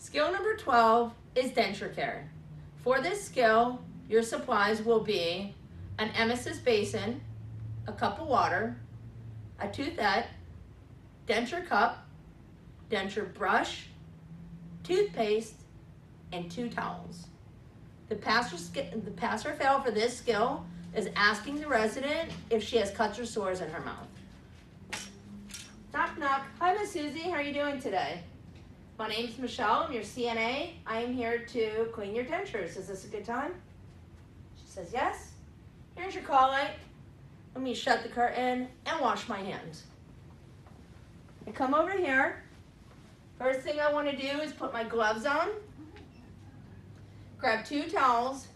Skill number 12 is denture care. For this skill, your supplies will be an emesis basin, a cup of water, a toothette, denture cup, denture brush, toothpaste, and 2 towels. The pass or fail for this skill is asking the resident if she has cuts or sores in her mouth. Knock, knock. Hi, Miss Susie. How are you doing today? My name's Michelle. I'm your CNA. I am here to clean your dentures. Is this a good time? She says yes. Here's your call light. Let me shut the curtain and wash my hands. I come over here. First thing I want to do is put my gloves on. Grab 2 towels.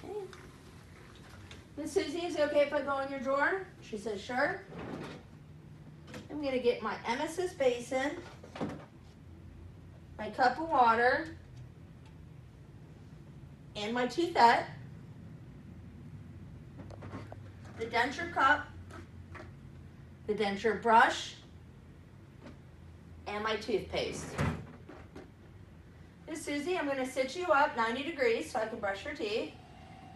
Okay. Miss Susie, is it okay if I go in your drawer? She says, sure. I'm going to get my emesis basin, my cup of water, and my toothette, the denture cup, the denture brush, and my toothpaste. Miss Susie, I'm going to sit you up 90 degrees so I can brush your teeth.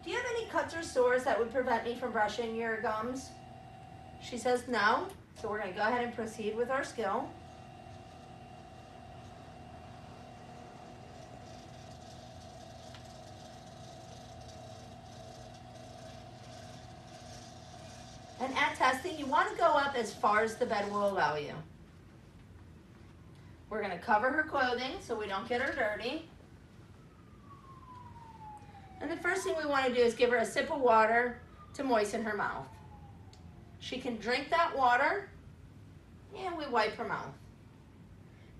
Do you have any cuts or sores that would prevent me from brushing your gums? She says no, so we're going to go ahead and proceed with our skill. And at testing, you want to go up as far as the bed will allow you. We're going to cover her clothing so we don't get her dirty. And the first thing we want to do is give her a sip of water to moisten her mouth. She can drink that water, and we wipe her mouth.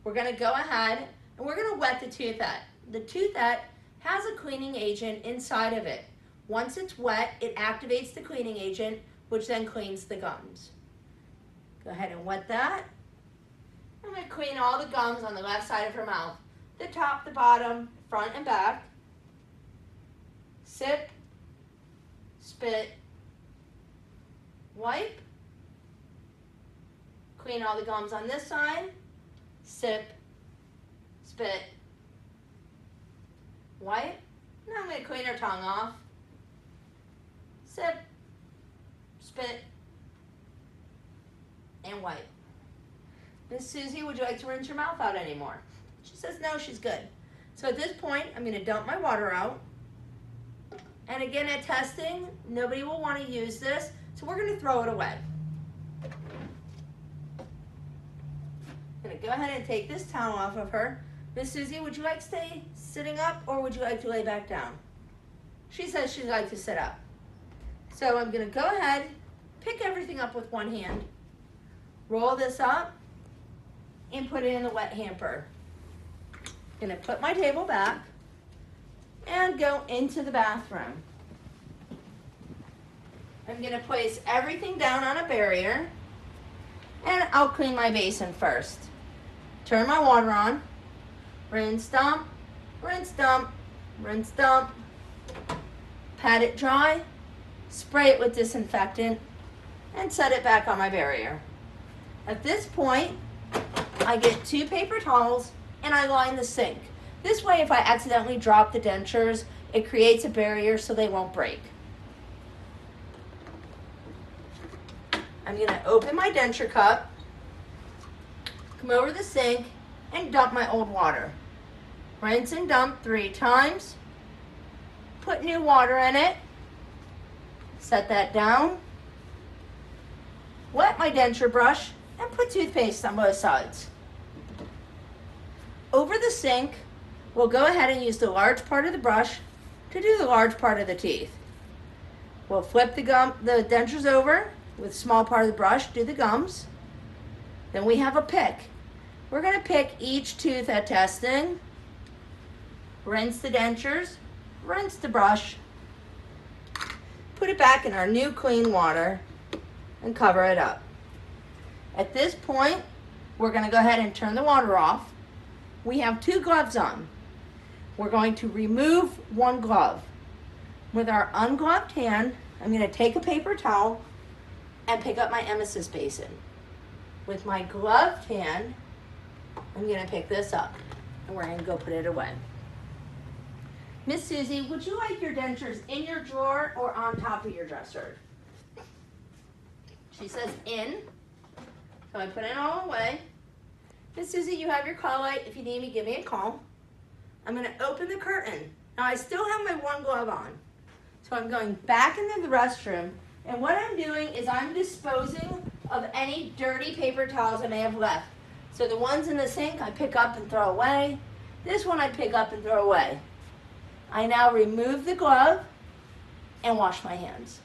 We're going to go ahead and we're going to wet the toothette. The toothette has a cleaning agent inside of it. Once it's wet, it activates the cleaning agent, which then cleans the gums. Go ahead and wet that. I'm going to clean all the gums on the left side of her mouth. The top, the bottom, front and back. Sip, spit, wipe. Clean all the gums on this side. Sip, spit, wipe. Now I'm going to clean her tongue off. Sip, spit, and wipe. Miss Susie, would you like to rinse your mouth out anymore? She says no, she's good. So at this point, I'm going to dump my water out. And again, at testing, nobody will want to use this, so we're going to throw it away. I'm going to go ahead and take this towel off of her. Miss Susie, would you like to stay sitting up, or would you like to lay back down? She says she'd like to sit up. So I'm going to go ahead, pick everything up with one hand, roll this up, and put it in the wet hamper. I'm going to put my table back and go into the bathroom. I'm going to place everything down on a barrier, and I'll clean my basin first. Turn my water on, rinse, dump, rinse, dump, rinse, dump, pat it dry, spray it with disinfectant, and set it back on my barrier. At this point, I get 2 paper towels and I line the sink. This way, if I accidentally drop the dentures, it creates a barrier so they won't break. I'm going to open my denture cup, come over the sink, and dump my old water. Rinse and dump 3 times. Put new water in it. Set that down. Wet my denture brush and put toothpaste on both sides. Over the sink, we'll go ahead and use the large part of the brush to do the large part of the teeth. We'll flip the dentures over with small part of the brush, do the gums. Then we have a pick. We're going to pick each tooth at testing, rinse the dentures, rinse the brush, put it back in our new clean water, and cover it up. At this point, we're going to go ahead and turn the water off. We have 2 gloves on. we're going to remove one glove. With our ungloved hand, I'm going to take a paper towel and pick up my emesis basin. With my gloved hand, I'm going to pick this up and we're going to go put it away. Miss Susie, would you like your dentures in your drawer or on top of your dresser? She says in, so I put it all away. Miss Susie, you have your call light. If you need me, give me a call. I'm going to open the curtain. Now I still have my one glove on. So I'm going back into the restroom, and what I'm doing is I'm disposing of any dirty paper towels I may have left. So the ones in the sink I pick up and throw away. This one I pick up and throw away. I now remove the glove and wash my hands.